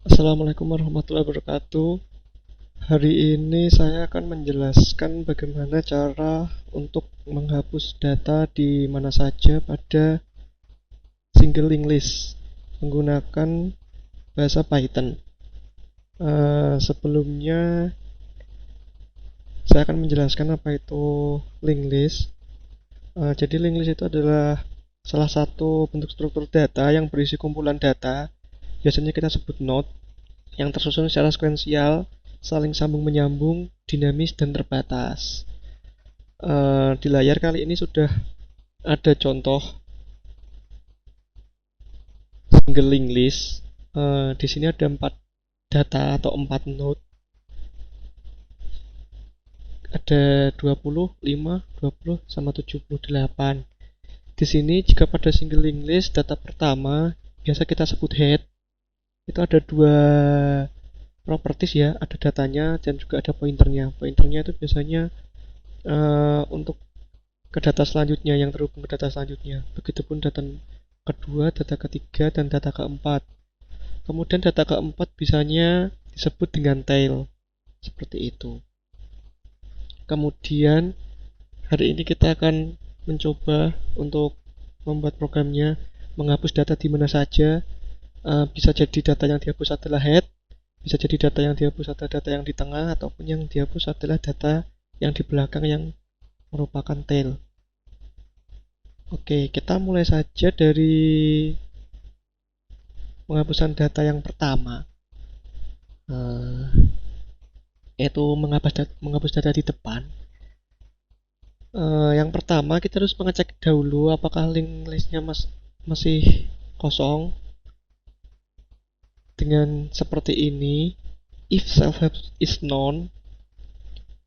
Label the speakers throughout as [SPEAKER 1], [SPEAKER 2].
[SPEAKER 1] Assalamualaikum warahmatullahi wabarakatuh. Hari ini saya akan menjelaskan bagaimana cara untuk menghapus data di mana saja pada single linked list menggunakan bahasa Python. Sebelumnya saya akan menjelaskan apa itu linked list. Jadi linked list itu adalah salah satu bentuk struktur data yang berisi kumpulan data. Biasanya kita sebut node yang tersusun secara sekuensial, saling sambung menyambung, dinamis, dan terbatas. Di layar kali ini sudah ada contoh single linked list. Di sini ada 4 data atau 4 node. Ada 20, 5, 20, sama 78. Di sini jika pada single linked list data pertama biasa kita sebut head. Itu ada dua properties ya, ada datanya dan juga ada pointernya. Pointernya itu biasanya untuk ke data selanjutnya yang terhubung ke data selanjutnya. Begitupun data kedua, data ketiga, dan data keempat. Kemudian data keempat bisanya disebut dengan tail, seperti itu. Kemudian hari ini kita akan mencoba untuk membuat programnya menghapus data di mana saja. Bisa jadi data yang dihapus adalah head, bisa jadi data yang dihapus adalah data yang di tengah, ataupun yang dihapus adalah data yang di belakang yang merupakan tail. Oke, kita mulai saja dari penghapusan data yang pertama, yaitu menghapus data di depan. Yang pertama kita harus mengecek dahulu apakah link listnya masih kosong dengan seperti ini. If self-help is known,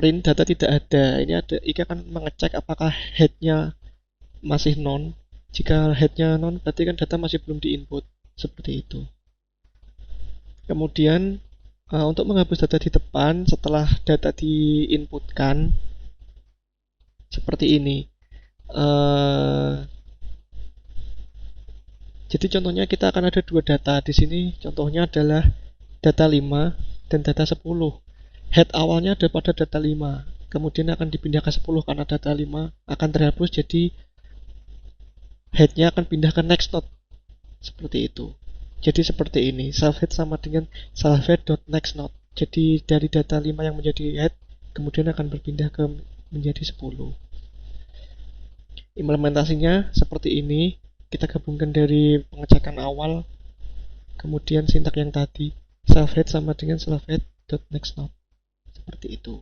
[SPEAKER 1] print data tidak ada. Ini akan mengecek apakah headnya masih non. Jika headnya non, berarti kan data masih belum diinput, seperti itu. Kemudian untuk menghapus data di depan setelah data diinputkan, seperti ini. Jadi contohnya kita akan ada dua data. Di sini contohnya adalah data 5 dan data 10. Head awalnya ada pada data 5, kemudian akan dipindah ke 10 karena data 5 akan terhapus, jadi headnya akan pindah ke next node. Seperti itu. Jadi seperti ini, self head sama dengan self head.next node. Jadi dari data 5 yang menjadi head kemudian akan berpindah ke menjadi 10. Implementasinya seperti ini. Kita gabungkan dari pengecekan awal kemudian sintak yang tadi, self head sama dengan self head.next node. Seperti itu.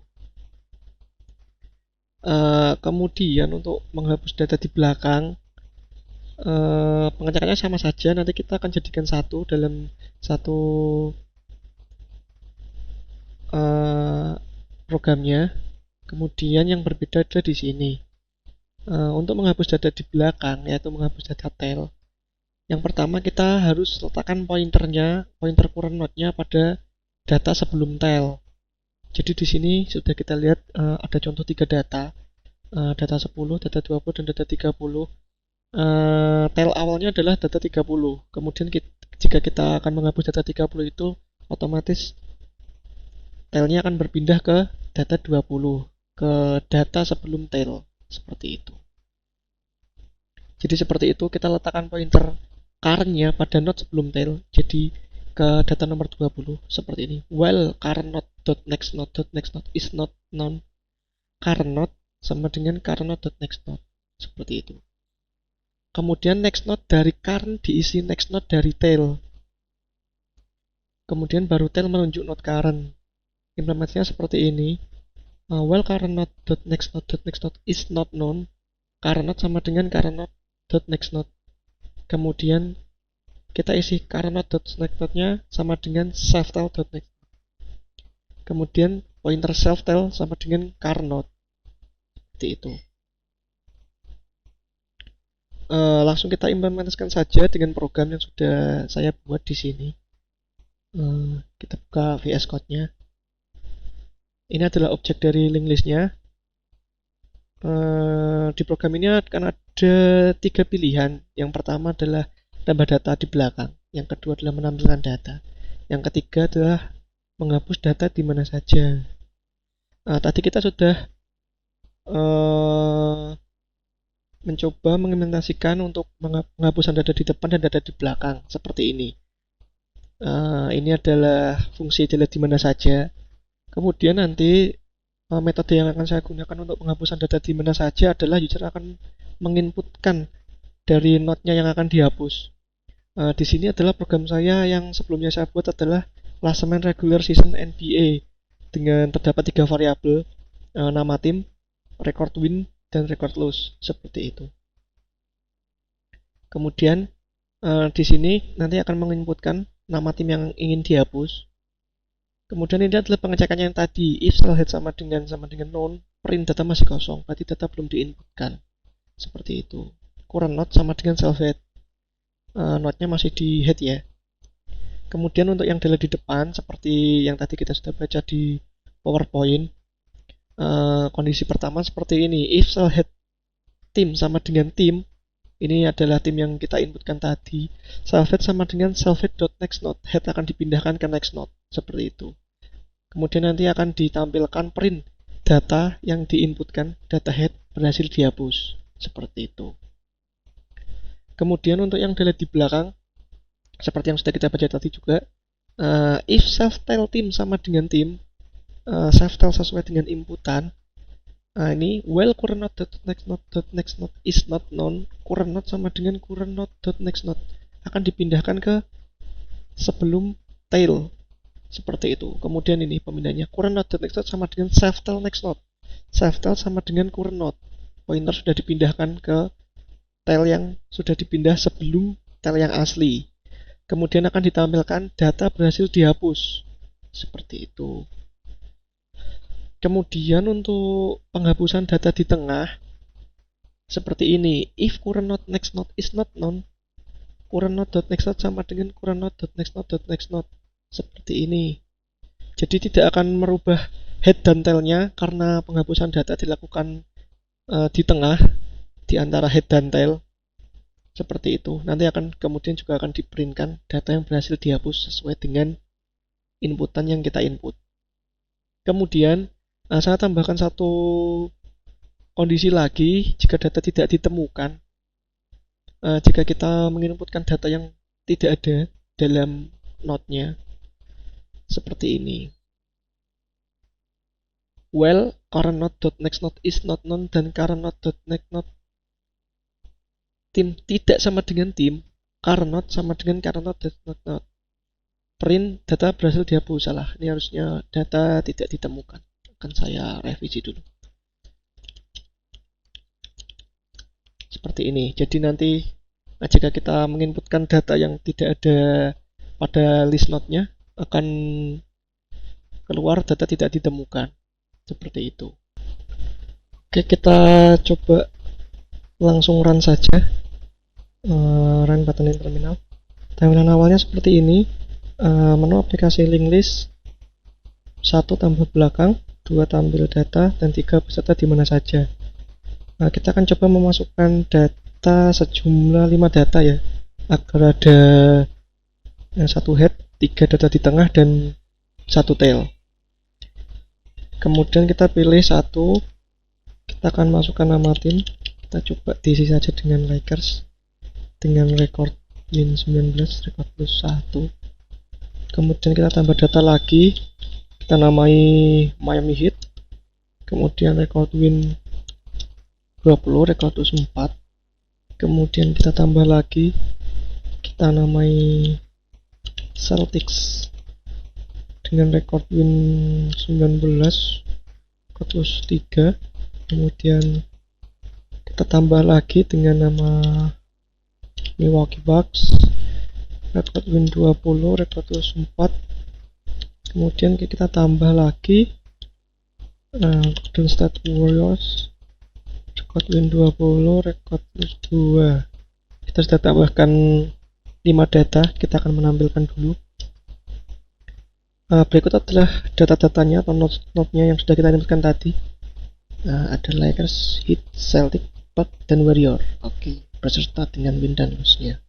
[SPEAKER 1] Kemudian untuk menghapus data di belakang, pengecekannya sama saja. Nanti kita akan jadikan satu dalam satu programnya. Kemudian yang berbeda ada di sini. Untuk menghapus data di belakang, yaitu menghapus data tail, yang pertama kita harus letakkan pointer current node-nya pada data sebelum tail. Jadi di sini sudah kita lihat ada contoh 3 data, data 10, data 20, dan data 30. Tail awalnya adalah data 30. Kemudian jika kita akan menghapus data 30 itu, otomatis tailnya akan berpindah ke data 20, ke data sebelum tail. Seperti itu. Jadi seperti itu, kita letakkan pointer current-nya pada node sebelum tail. Jadi ke data nomor 20 seperti ini. While current node.next node is not known, current node sama dengan current node.next node. Seperti itu. Kemudian next node dari current diisi next node dari tail. Kemudian baru tail menunjuk node current. Implementasinya seperti ini. While current node.next node is not known, current node sama dengan current node.next node. Kemudian kita isi current node.next node-nya sama dengan self-tail.next. Kemudian pointer self-tail sama dengan current node. Seperti itu. Langsung kita implementasikan saja dengan program yang sudah saya buat di sini. Kita buka VS Code-nya. Ini adalah objek dari linked list-nya. Di program ini akan ada 3 pilihan. Yang pertama adalah tambah data di belakang. Yang kedua adalah menampilkan data. Yang ketiga adalah menghapus data di mana saja. Tadi kita sudah mencoba mengimplementasikan untuk penghapusan data di depan dan data di belakang seperti ini. Ini adalah fungsi delete di mana saja. Kemudian nanti metode yang akan saya gunakan untuk penghapusan data di mana saja adalah user akan menginputkan dari node-nya yang akan dihapus. Di sini adalah program saya yang sebelumnya saya buat adalah Last-main regular season NBA dengan terdapat 3 variabel, nama tim, record win, dan record lose, seperti itu. Kemudian di sini nanti akan menginputkan nama tim yang ingin dihapus. Kemudian ini adalah pengecekan yang tadi, if self-head sama dengan none, print data masih kosong, berarti data belum diinputkan. Seperti itu. Current node sama dengan self-head. Node-nya masih di head ya. Kemudian untuk yang delete di depan, seperti yang tadi kita sudah baca di PowerPoint, kondisi pertama seperti ini, if self-head tim sama dengan tim, ini adalah tim yang kita inputkan tadi, self-head sama dengan self-head.nextNode, head akan dipindahkan ke next node, seperti itu. Kemudian nanti akan ditampilkan print data yang diinputkan, data head berhasil dihapus, seperti itu. Kemudian untuk yang delete di belakang, seperti yang sudah kita baca tadi juga, if self-tail team sama dengan tim, self-tail sesuai dengan inputan, ini while current node.nextNode is not known, current node sama dengan current node.nextNode akan dipindahkan ke sebelum tail, seperti itu. Kemudian ini pemindahnya, current node.nextNode sama dengan self-tail nextNode, self-tail sama dengan current node, pointer sudah dipindahkan ke tail yang sudah dipindah sebelum tail yang asli. Kemudian akan ditampilkan data berhasil dihapus, seperti itu. Kemudian untuk penghapusan data di tengah, seperti ini, if current node next node is not known, current node.nextNode sama dengan current node.nextNode.nextNode, seperti ini. Jadi tidak akan merubah head dan tailnya karena penghapusan data dilakukan di tengah, di antara head dan tail, seperti itu. Nanti akan kemudian juga akan diprintkan data yang berhasil dihapus sesuai dengan inputan yang kita input. Kemudian saya tambahkan satu kondisi lagi jika data tidak ditemukan. Jika kita menginputkan data yang tidak ada dalam node-nya, seperti ini. Well, current node.nextNode is not known dan current node.nextNode tim tidak sama dengan tim, current node sama dengan current node.nextNode. Print data berhasil dihapus, salah. Ini harusnya data tidak ditemukan. Akan saya revisi dulu. Seperti ini. Jadi nanti jika kita menginputkan data yang tidak ada pada list node-nya, akan keluar data tidak ditemukan. Seperti itu. Oke, kita coba langsung run saja. Run button in terminal. Tampilan awalnya seperti ini. Menu aplikasi link list, 1 tambah belakang, 2 tampil data, dan 3 peserta di mana saja. Kita akan coba memasukkan data sejumlah 5 data ya, agar ada 1 head, 3 data di tengah, dan 1 tail. Kemudian kita pilih 1, kita akan masukkan nama tim, kita coba diisi saja dengan Lakers, dengan record win 19, record lose 1. Kemudian kita tambah data lagi, kita namai Miami Heat, kemudian record win 20, record lose 4. Kemudian kita tambah lagi, kita namai Celtics dengan record win 19, record lose 3. Kemudian kita tambah lagi dengan nama Milwaukee Bucks, record win 20, record lose 4. Kemudian kita tambah lagi Golden State Warriors, record win 20, record lose 2. Kita sudah tambahkan 5 data, kita akan menampilkan dulu. Berikut adalah data-datanya atau node-nya yang sudah kita inputkan tadi. Ada Lakers, Heat, Celtic, Bucks, dan Warrior. Oke, berserta dengan win dan loss-nya.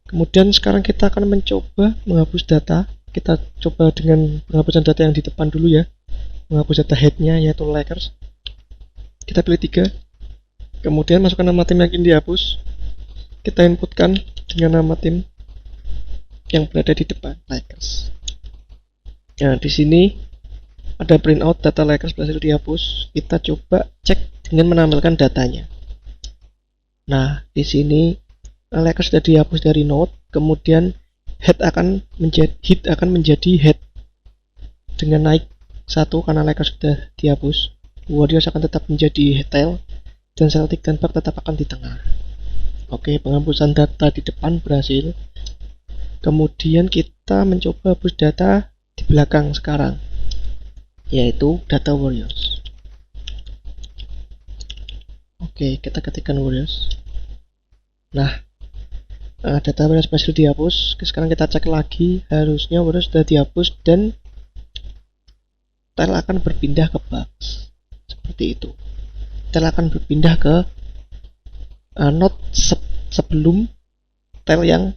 [SPEAKER 1] Kemudian sekarang kita akan mencoba menghapus data. Kita coba dengan penghapusan data yang di depan dulu ya. Menghapus data headnya yaitu Lakers. Kita pilih 3. Kemudian masukkan nama tim yang ingin dihapus. Kita inputkan dengan nama tim yang berada di depan Lakers. Nah, di sini ada printout data Lakers berhasil dihapus. Kita coba cek dengan menampilkan datanya. Nah, di sini Lakers sudah dihapus dari node, kemudian hit akan menjadi head dengan naik 1 karena Lakers sudah dihapus. Warriors akan tetap menjadi tail dan Celtic dan Bucks tetap akan di tengah. Oke, penghapusan data di depan berhasil. Kemudian kita mencoba hapus data di belakang sekarang, yaitu data Warriors. Oke, kita ketikkan Warriors. Nah, data Warriors berhasil dihapus. Sekarang kita cek lagi, harusnya Warriors sudah dihapus dan tail akan berpindah ke Bucks. Seperti itu. Tail akan berpindah ke node sebelum tail yang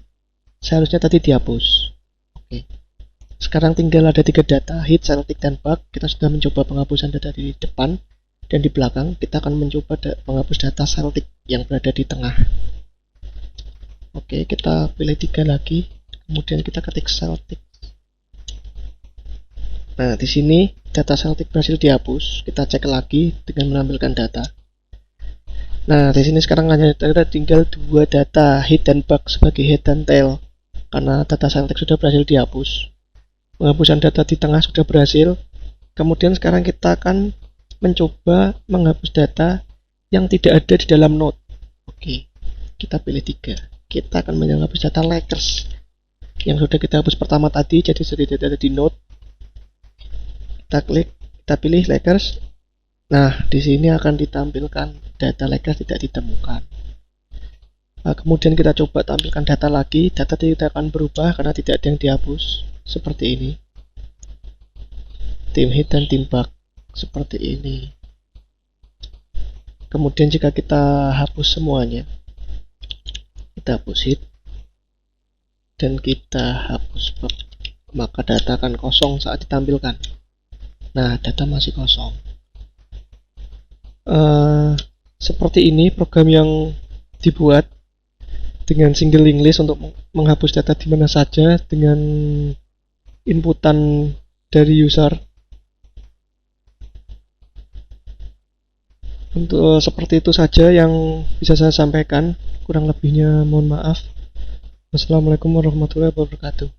[SPEAKER 1] seharusnya tadi dihapus. Oke. Sekarang tinggal ada 3 data, hit, Celtic, dan Bucks. Kita sudah mencoba penghapusan data di depan dan di belakang. Kita akan mencoba menghapus data Celtic yang berada di tengah. Oke, kita pilih 3 lagi, kemudian kita ketik Celtic. Nah, di sini data Celtic berhasil dihapus. Kita cek lagi dengan menampilkan data. Nah, di sini sekarang hanya tinggal 2 data, hit dan Bucks sebagai head dan tail, karena data Celtic sudah berhasil dihapus. Penghapusan data di tengah sudah berhasil. Kemudian sekarang kita akan mencoba menghapus data yang tidak ada di dalam node. Oke, kita pilih 3. Kita akan menghapus data Lakers yang sudah kita hapus pertama tadi, jadi sudah tidak ada di node. Kita klik, kita pilih Lakers. Nah, di sini akan ditampilkan data Lakers tidak ditemukan. Nah, kemudian kita coba tampilkan data lagi, data tidak akan berubah karena tidak ada yang dihapus. Seperti ini. Tim hit dan tim Bucks seperti ini. Kemudian jika kita hapus semuanya, kita hapus hit dan kita hapus Bucks, maka data akan kosong saat ditampilkan. Nah, data masih kosong. Seperti ini program yang dibuat dengan single linked list untuk menghapus data di mana saja dengan inputan dari user. Untuk seperti itu saja yang bisa saya sampaikan. Kurang lebihnya mohon maaf. Wassalamualaikum warahmatullahi wabarakatuh.